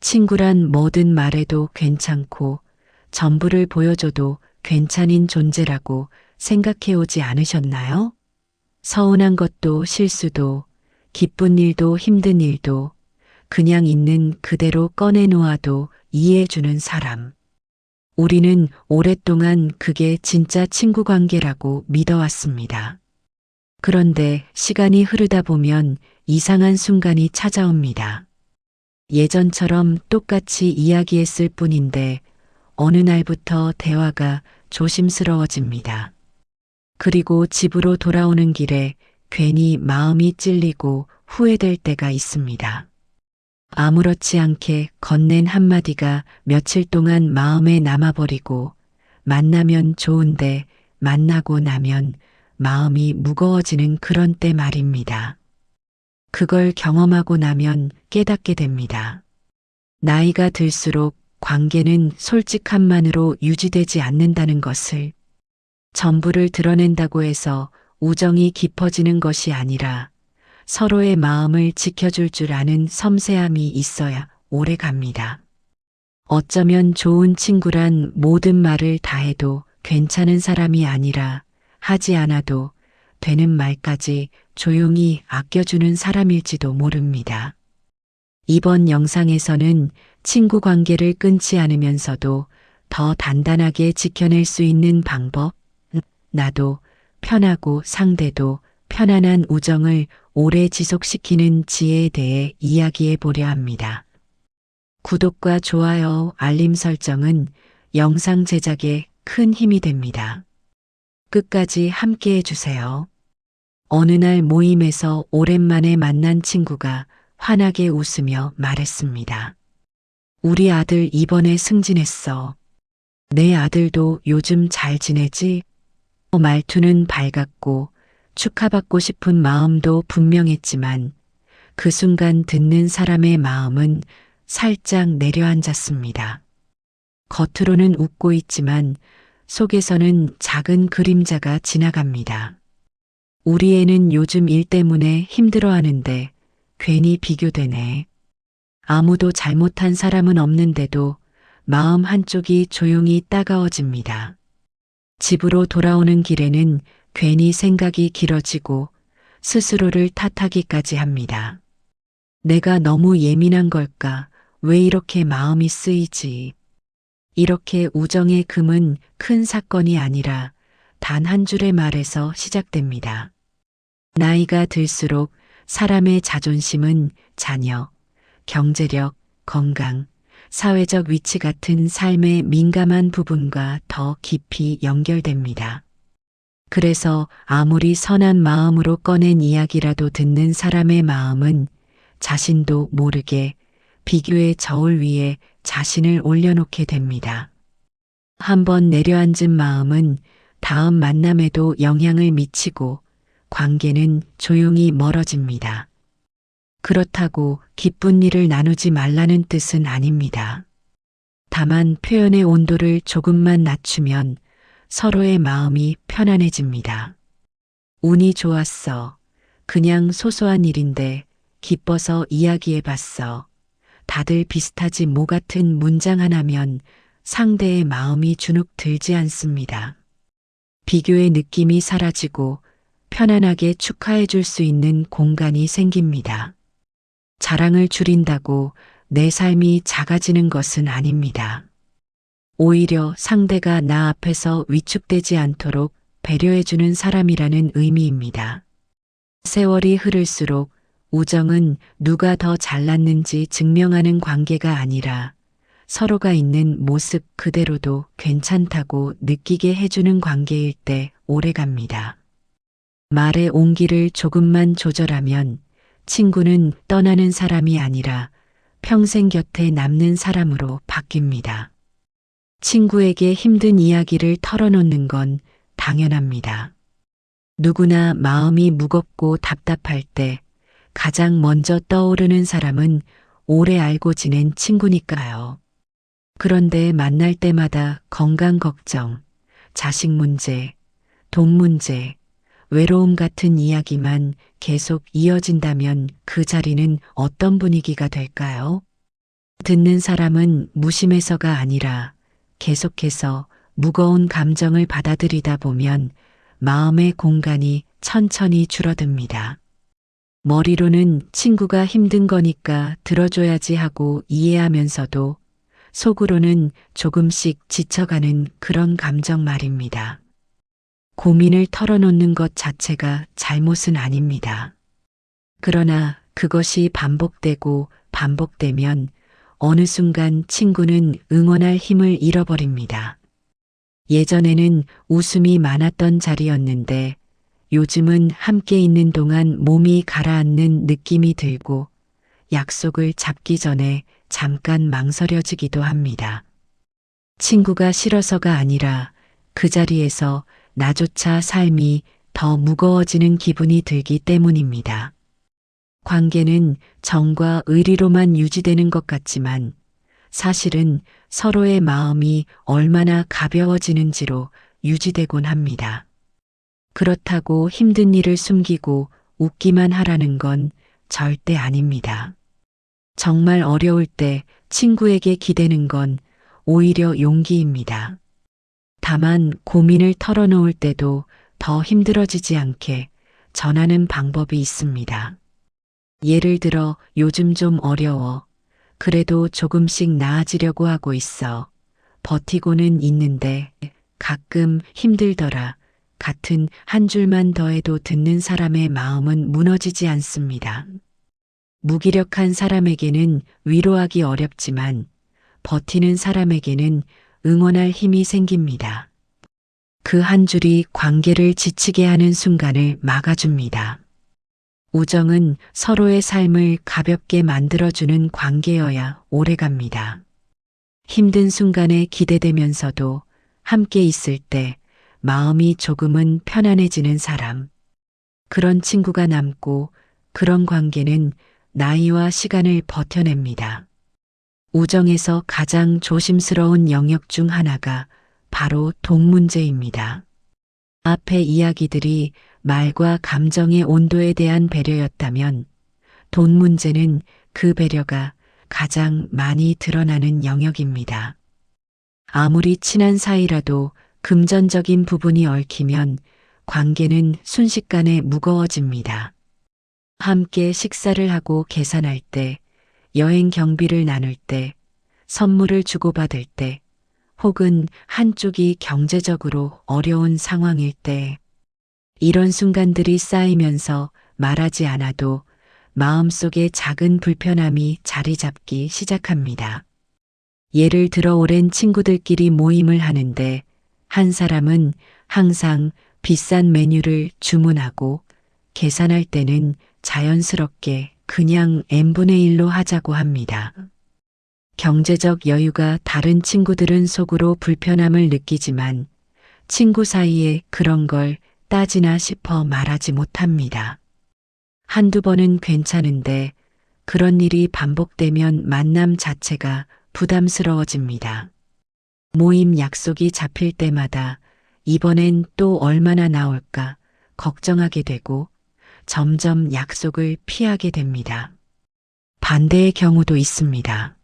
친구란 뭐든 말해도 괜찮고 전부를 보여줘도 괜찮은 존재라고 생각해 오지 않으셨나요? 서운한 것도 실수도 기쁜 일도 힘든 일도 그냥 있는 그대로 꺼내놓아도 이해해주는 사람. 우리는 오랫동안 그게 진짜 친구 관계라고 믿어왔습니다. 그런데 시간이 흐르다 보면 이상한 순간이 찾아옵니다. 예전처럼 똑같이 이야기했을 뿐인데 어느 날부터 대화가 조심스러워집니다. 그리고 집으로 돌아오는 길에 괜히 마음이 찔리고 후회될 때가 있습니다. 아무렇지 않게 건넨 한마디가 며칠 동안 마음에 남아버리고 만나면 좋은데 만나고 나면 마음이 무거워지는 그런 때 말입니다. 그걸 경험하고 나면 깨닫게 됩니다. 나이가 들수록 관계는 솔직함만으로 유지되지 않는다는 것을, 전부를 드러낸다고 해서 우정이 깊어지는 것이 아니라 서로의 마음을 지켜줄 줄 아는 섬세함이 있어야 오래 갑니다. 어쩌면 좋은 친구란 모든 말을 다 해도 괜찮은 사람이 아니라 하지 않아도 되는 말까지 조용히 아껴주는 사람일지도 모릅니다. 이번 영상에서는 친구 관계를 끊지 않으면서도 더 단단하게 지켜낼 수 있는 방법, 나도 편하고 상대도 편안한 우정을 오래 지속시키는 지혜에 대해 이야기해 보려 합니다. 구독과 좋아요, 알림 설정은 영상 제작에 큰 힘이 됩니다. 끝까지 함께 해주세요. 어느 날 모임에서 오랜만에 만난 친구가 환하게 웃으며 말했습니다. 우리 아들 이번에 승진했어. 내 아들도 요즘 잘 지내지? 말투는 밝았고 축하받고 싶은 마음도 분명했지만 그 순간 듣는 사람의 마음은 살짝 내려앉았습니다. 겉으로는 웃고 있지만 속에서는 작은 그림자가 지나갑니다. 우리 애는 요즘 일 때문에 힘들어하는데 괜히 비교되네. 아무도 잘못한 사람은 없는데도 마음 한쪽이 조용히 따가워집니다. 집으로 돌아오는 길에는 괜히 생각이 길어지고 스스로를 탓하기까지 합니다. 내가 너무 예민한 걸까? 왜 이렇게 마음이 쓰이지? 이렇게 우정의 금은 큰 사건이 아니라 단 한 줄의 말에서 시작됩니다. 나이가 들수록 사람의 자존심은 자녀, 경제력, 건강, 사회적 위치 같은 삶의 민감한 부분과 더 깊이 연결됩니다. 그래서 아무리 선한 마음으로 꺼낸 이야기라도 듣는 사람의 마음은 자신도 모르게 비교의 저울 위에 자신을 올려놓게 됩니다. 한번 내려앉은 마음은 다음 만남에도 영향을 미치고 관계는 조용히 멀어집니다. 그렇다고 기쁜 일을 나누지 말라는 뜻은 아닙니다. 다만 표현의 온도를 조금만 낮추면 서로의 마음이 편안해집니다. 운이 좋았어. 그냥 소소한 일인데 기뻐서 이야기해봤어. 다들 비슷하지 뭐 같은 문장 하나면 상대의 마음이 주눅 들지 않습니다. 비교의 느낌이 사라지고 편안하게 축하해 줄 수 있는 공간이 생깁니다. 자랑을 줄인다고 내 삶이 작아지는 것은 아닙니다. 오히려 상대가 나 앞에서 위축되지 않도록 배려해주는 사람이라는 의미입니다. 세월이 흐를수록 우정은 누가 더 잘났는지 증명하는 관계가 아니라 서로가 있는 모습 그대로도 괜찮다고 느끼게 해주는 관계일 때 오래갑니다. 말의 온기를 조금만 조절하면 친구는 떠나는 사람이 아니라 평생 곁에 남는 사람으로 바뀝니다. 친구에게 힘든 이야기를 털어놓는 건 당연합니다. 누구나 마음이 무겁고 답답할 때 가장 먼저 떠오르는 사람은 오래 알고 지낸 친구니까요. 그런데 만날 때마다 건강 걱정, 자식 문제, 돈 문제, 외로움 같은 이야기만 계속 이어진다면 그 자리는 어떤 분위기가 될까요? 듣는 사람은 무심해서가 아니라 계속해서 무거운 감정을 받아들이다 보면 마음의 공간이 천천히 줄어듭니다. 머리로는 친구가 힘든 거니까 들어줘야지 하고 이해하면서도 속으로는 조금씩 지쳐가는 그런 감정 말입니다. 고민을 털어놓는 것 자체가 잘못은 아닙니다. 그러나 그것이 반복되고 반복되면 어느 순간 친구는 응원할 힘을 잃어버립니다. 예전에는 웃음이 많았던 자리였는데 요즘은 함께 있는 동안 몸이 가라앉는 느낌이 들고 약속을 잡기 전에 잠깐 망설여지기도 합니다. 친구가 싫어서가 아니라 그 자리에서 나조차 삶이 더 무거워지는 기분이 들기 때문입니다. 관계는 정과 의리로만 유지되는 것 같지만 사실은 서로의 마음이 얼마나 가벼워지는지로 유지되곤 합니다. 그렇다고 힘든 일을 숨기고 웃기만 하라는 건 절대 아닙니다. 정말 어려울 때 친구에게 기대는 건 오히려 용기입니다. 다만 고민을 털어놓을 때도 더 힘들어지지 않게 전하는 방법이 있습니다. 예를 들어 요즘 좀 어려워. 그래도 조금씩 나아지려고 하고 있어. 버티고는 있는데 가끔 힘들더라. 같은 한 줄만 더해도 듣는 사람의 마음은 무너지지 않습니다. 무기력한 사람에게는 위로하기 어렵지만 버티는 사람에게는 응원할 힘이 생깁니다. 그 한 줄이 관계를 지치게 하는 순간을 막아줍니다. 우정은 서로의 삶을 가볍게 만들어주는 관계여야 오래갑니다. 힘든 순간에 기대되면서도 함께 있을 때 마음이 조금은 편안해지는 사람. 그런 친구가 남고 그런 관계는 나이와 시간을 버텨냅니다. 우정에서 가장 조심스러운 영역 중 하나가 바로 돈 문제입니다. 앞의 이야기들이 말과 감정의 온도에 대한 배려였다면 돈 문제는 그 배려가 가장 많이 드러나는 영역입니다. 아무리 친한 사이라도 금전적인 부분이 얽히면 관계는 순식간에 무거워집니다. 함께 식사를 하고 계산할 때, 여행 경비를 나눌 때, 선물을 주고받을 때, 혹은 한쪽이 경제적으로 어려운 상황일 때, 이런 순간들이 쌓이면서 말하지 않아도 마음속에 작은 불편함이 자리 잡기 시작합니다. 예를 들어 오랜 친구들끼리 모임을 하는데 한 사람은 항상 비싼 메뉴를 주문하고 계산할 때는 자연스럽게 그냥 n분의 1로 하자고 합니다. 경제적 여유가 다른 친구들은 속으로 불편함을 느끼지만 친구 사이에 그런 걸 따지나 싶어 말하지 못합니다. 한두 번은 괜찮은데 그런 일이 반복되면 만남 자체가 부담스러워집니다. 모임 약속이 잡힐 때마다 이번엔 또 얼마나 나올까 걱정하게 되고 점점 약속을 피하게 됩니다. 반대의 경우도 있습니다.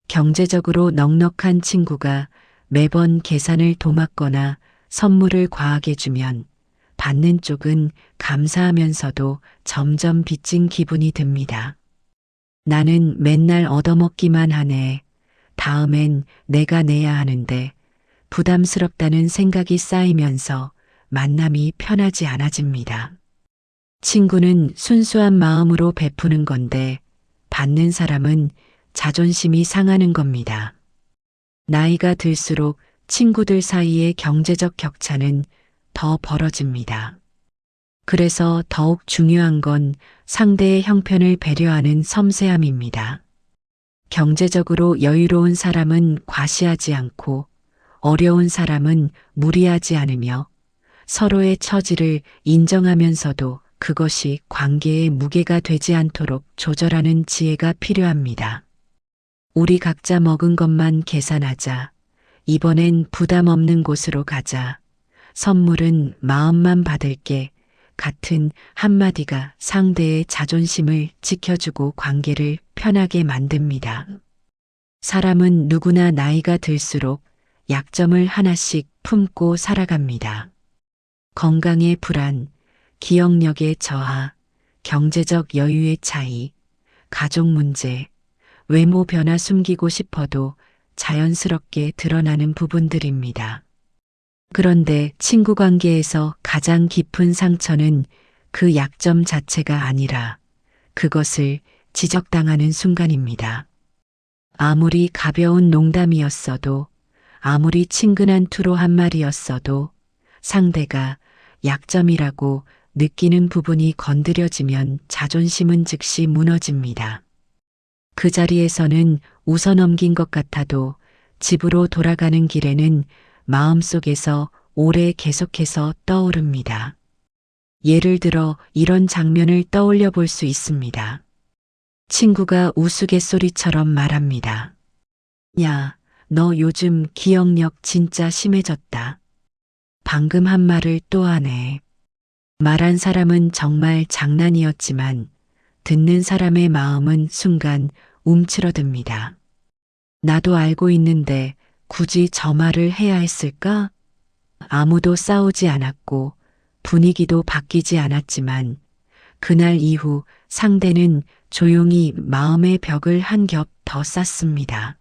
경제적으로 넉넉한 친구가 매번 계산을 도맡거나 선물을 과하게 주면 받는 쪽은 감사하면서도 점점 빚진 기분이 듭니다. 나는 맨날 얻어먹기만 하네. 다음엔 내가 내야 하는데 부담스럽다는 생각이 쌓이면서 만남이 편하지 않아집니다. 친구는 순수한 마음으로 베푸는 건데 받는 사람은 자존심이 상하는 겁니다. 나이가 들수록 친구들 사이의 경제적 격차는 더 벌어집니다. 그래서 더욱 중요한 건 상대의 형편을 배려하는 섬세함입니다. 경제적으로 여유로운 사람은 과시하지 않고 어려운 사람은 무리하지 않으며 서로의 처지를 인정하면서도 그것이 관계의 무게가 되지 않도록 조절하는 지혜가 필요합니다. 우리 각자 먹은 것만 계산하자. 이번엔 부담 없는 곳으로 가자. 선물은 마음만 받을게. 같은 한마디가 상대의 자존심을 지켜주고 관계를 편하게 만듭니다. 사람은 누구나 나이가 들수록 약점을 하나씩 품고 살아갑니다. 건강의 불안, 기억력의 저하, 경제적 여유의 차이, 가족 문제, 외모 변화 숨기고 싶어도 자연스럽게 드러나는 부분들입니다. 그런데 친구 관계에서 가장 깊은 상처는 그 약점 자체가 아니라 그것을 지적당하는 순간입니다. 아무리 가벼운 농담이었어도, 아무리 친근한 투로 한 말이었어도 상대가 약점이라고 느끼는 부분이 건드려지면 자존심은 즉시 무너집니다. 그 자리에서는 웃어넘긴 것 같아도 집으로 돌아가는 길에는 마음속에서 오래 계속해서 떠오릅니다. 예를 들어 이런 장면을 떠올려 볼 수 있습니다. 친구가 우스갯소리처럼 말합니다. 야, 너 요즘 기억력 진짜 심해졌다. 방금 한 말을 또 하네. 말한 사람은 정말 장난이었지만 듣는 사람의 마음은 순간 움츠러듭니다. 나도 알고 있는데 굳이 저 말을 해야 했을까? 아무도 싸우지 않았고 분위기도 바뀌지 않았지만 그날 이후 상대는 조용히 마음의 벽을 한 겹 더 쌓습니다.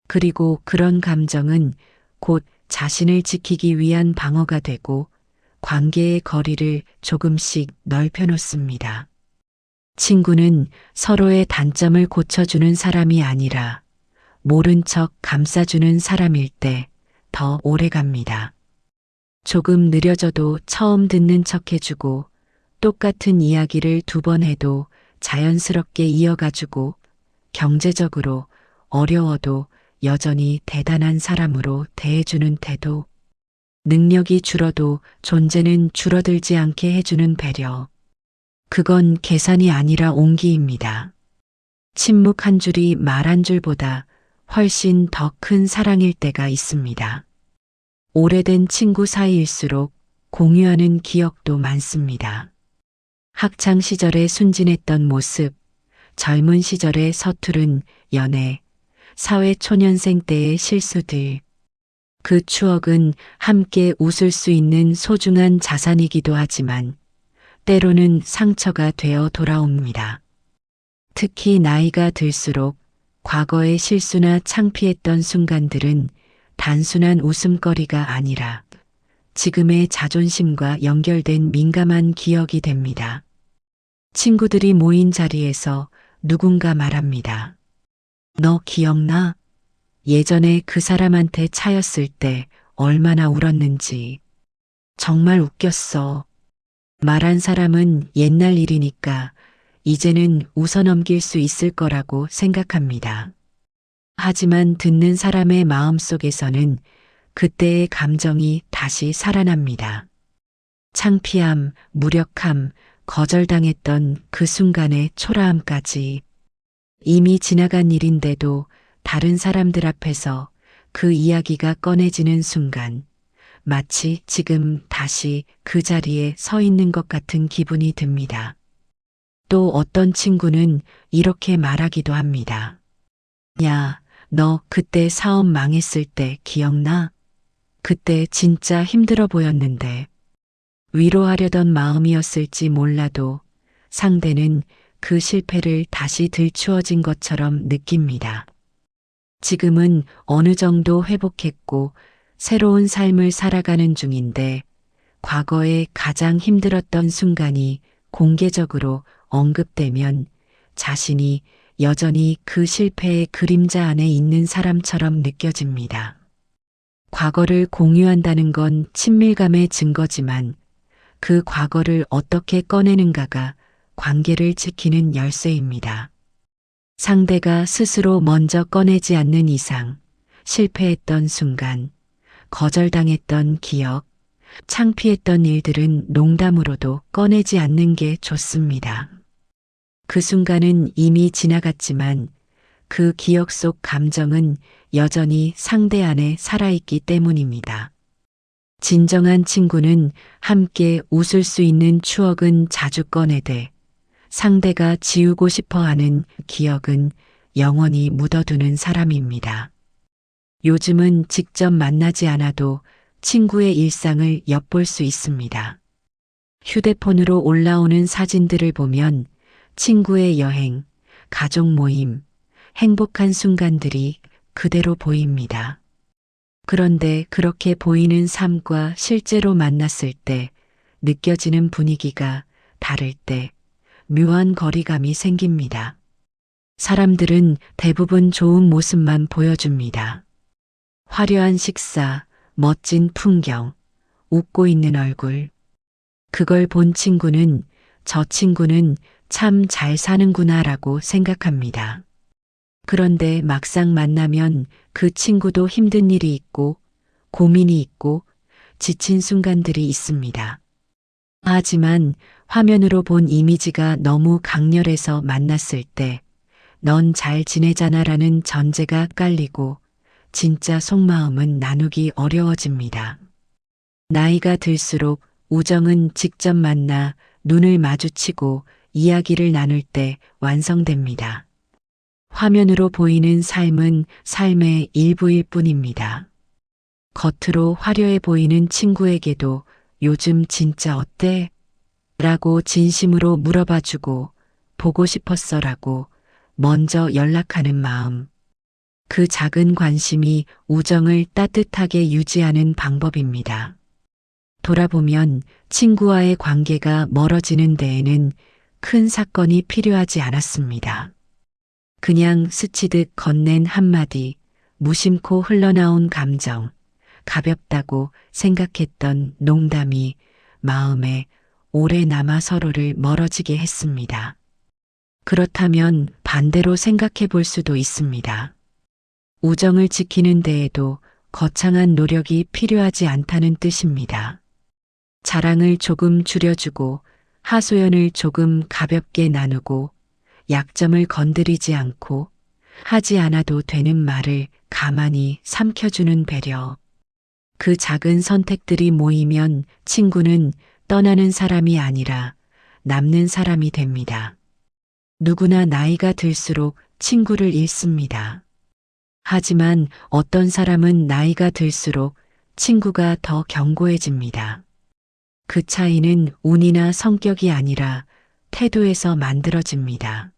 그리고 그런 감정은 곧 자신을 지키기 위한 방어가 되고 관계의 거리를 조금씩 넓혀놓습니다. 친구는 서로의 단점을 고쳐주는 사람이 아니라 모른 척 감싸주는 사람일 때 더 오래 갑니다. 조금 느려져도 처음 듣는 척 해주고 똑같은 이야기를 2번 해도 자연스럽게 이어가주고 경제적으로 어려워도 여전히 대단한 사람으로 대해주는 태도, 능력이 줄어도 존재는 줄어들지 않게 해주는 배려. 그건 계산이 아니라 온기입니다. 침묵 한 줄이 말 한 줄보다 훨씬 더 큰 사랑일 때가 있습니다. 오래된 친구 사이일수록 공유하는 기억도 많습니다. 학창 시절에 순진했던 모습, 젊은 시절의 서투른 연애, 사회 초년생 때의 실수들. 그 추억은 함께 웃을 수 있는 소중한 자산이기도 하지만 때로는 상처가 되어 돌아옵니다. 특히 나이가 들수록 과거의 실수나 창피했던 순간들은 단순한 웃음거리가 아니라 지금의 자존심과 연결된 민감한 기억이 됩니다. 친구들이 모인 자리에서 누군가 말합니다. 너 기억나? 예전에 그 사람한테 차였을 때 얼마나 울었는지. 정말 웃겼어. 말한 사람은 옛날 일이니까 이제는 웃어넘길 수 있을 거라고 생각합니다. 하지만 듣는 사람의 마음속에서는 그때의 감정이 다시 살아납니다. 창피함, 무력함, 거절당했던 그 순간의 초라함까지. 이미 지나간 일인데도 다른 사람들 앞에서 그 이야기가 꺼내지는 순간 마치 지금 다시 그 자리에 서 있는 것 같은 기분이 듭니다. 또 어떤 친구는 이렇게 말하기도 합니다. 야, 너 그때 사업 망했을 때 기억나? 그때 진짜 힘들어 보였는데. 위로하려던 마음이었을지 몰라도 상대는 그 실패를 다시 들추어진 것처럼 느낍니다. 지금은 어느 정도 회복했고 새로운 삶을 살아가는 중인데 과거에 가장 힘들었던 순간이 공개적으로 언급되면 자신이 여전히 그 실패의 그림자 안에 있는 사람처럼 느껴집니다. 과거를 공유한다는 건 친밀감의 증거지만 그 과거를 어떻게 꺼내는가가 관계를 지키는 열쇠입니다. 상대가 스스로 먼저 꺼내지 않는 이상 실패했던 순간, 거절당했던 기억, 창피했던 일들은 농담으로도 꺼내지 않는 게 좋습니다. 그 순간은 이미 지나갔지만 그 기억 속 감정은 여전히 상대 안에 살아있기 때문입니다. 진정한 친구는 함께 웃을 수 있는 추억은 자주 꺼내되 상대가 지우고 싶어 하는 기억은 영원히 묻어두는 사람입니다. 요즘은 직접 만나지 않아도 친구의 일상을 엿볼 수 있습니다. 휴대폰으로 올라오는 사진들을 보면 친구의 여행, 가족 모임, 행복한 순간들이 그대로 보입니다. 그런데 그렇게 보이는 삶과 실제로 만났을 때 느껴지는 분위기가 다를 때 묘한 거리감이 생깁니다. 사람들은 대부분 좋은 모습만 보여줍니다. 화려한 식사, 멋진 풍경, 웃고 있는 얼굴. 그걸 본 친구는 저 친구는 참 잘 사는구나라고 생각합니다. 그런데 막상 만나면 그 친구도 힘든 일이 있고 고민이 있고 지친 순간들이 있습니다. 하지만 화면으로 본 이미지가 너무 강렬해서 만났을 때 넌 잘 지내잖아라는 전제가 깔리고 진짜 속마음은 나누기 어려워집니다. 나이가 들수록 우정은 직접 만나 눈을 마주치고 이야기를 나눌 때 완성됩니다. 화면으로 보이는 삶은 삶의 일부일 뿐입니다. 겉으로 화려해 보이는 친구에게도 요즘 진짜 어때? 라고 진심으로 물어봐주고 보고 싶었어 라고 먼저 연락하는 마음. 그 작은 관심이 우정을 따뜻하게 유지하는 방법입니다. 돌아보면 친구와의 관계가 멀어지는 데에는 큰 사건이 필요하지 않았습니다. 그냥 스치듯 건넨 한마디, 무심코 흘러나온 감정, 가볍다고 생각했던 농담이 마음에 오래 남아 서로를 멀어지게 했습니다. 그렇다면 반대로 생각해 볼 수도 있습니다. 우정을 지키는 데에도 거창한 노력이 필요하지 않다는 뜻입니다. 자랑을 조금 줄여주고 하소연을 조금 가볍게 나누고 약점을 건드리지 않고 하지 않아도 되는 말을 가만히 삼켜주는 배려. 그 작은 선택들이 모이면 친구는 떠나는 사람이 아니라 남는 사람이 됩니다. 누구나 나이가 들수록 친구를 잃습니다. 하지만 어떤 사람은 나이가 들수록 친구가 더 견고해집니다. 그 차이는 운이나 성격이 아니라 태도에서 만들어집니다.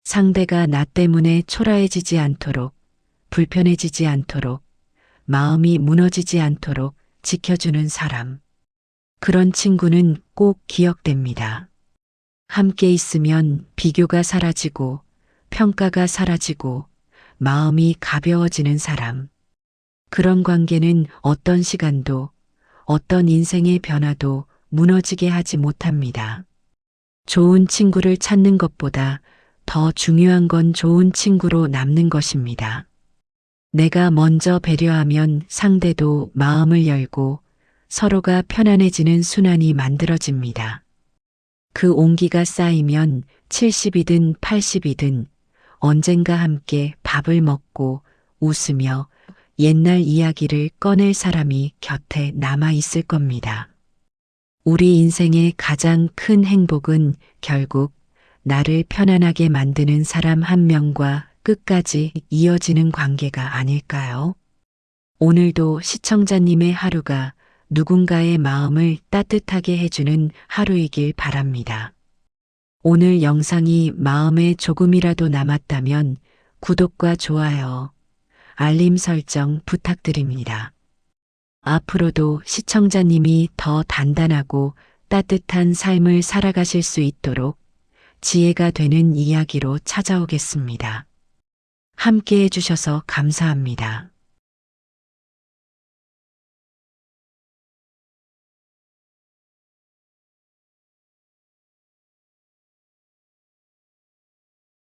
상대가 나 때문에 초라해지지 않도록, 불편해지지 않도록, 마음이 무너지지 않도록 지켜주는 사람. 그런 친구는 꼭 기억됩니다. 함께 있으면 비교가 사라지고, 평가가 사라지고, 마음이 가벼워지는 사람. 그런 관계는 어떤 시간도, 어떤 인생의 변화도 무너지게 하지 못합니다. 좋은 친구를 찾는 것보다 더 중요한 건 좋은 친구로 남는 것입니다. 내가 먼저 배려하면 상대도 마음을 열고 서로가 편안해지는 순환이 만들어집니다. 그 온기가 쌓이면 70이든 80이든 언젠가 함께 밥을 먹고 웃으며 옛날 이야기를 꺼낼 사람이 곁에 남아 있을 겁니다. 우리 인생의 가장 큰 행복은 결국 나를 편안하게 만드는 사람 한 명과 끝까지 이어지는 관계가 아닐까요? 오늘도 시청자님의 하루가 누군가의 마음을 따뜻하게 해주는 하루이길 바랍니다. 오늘 영상이 마음에 조금이라도 남았다면 구독과 좋아요, 알림 설정 부탁드립니다. 앞으로도 시청자님이 더 단단하고 따뜻한 삶을 살아가실 수 있도록 지혜가 되는 이야기로 찾아오겠습니다. 함께 해주셔서 감사합니다.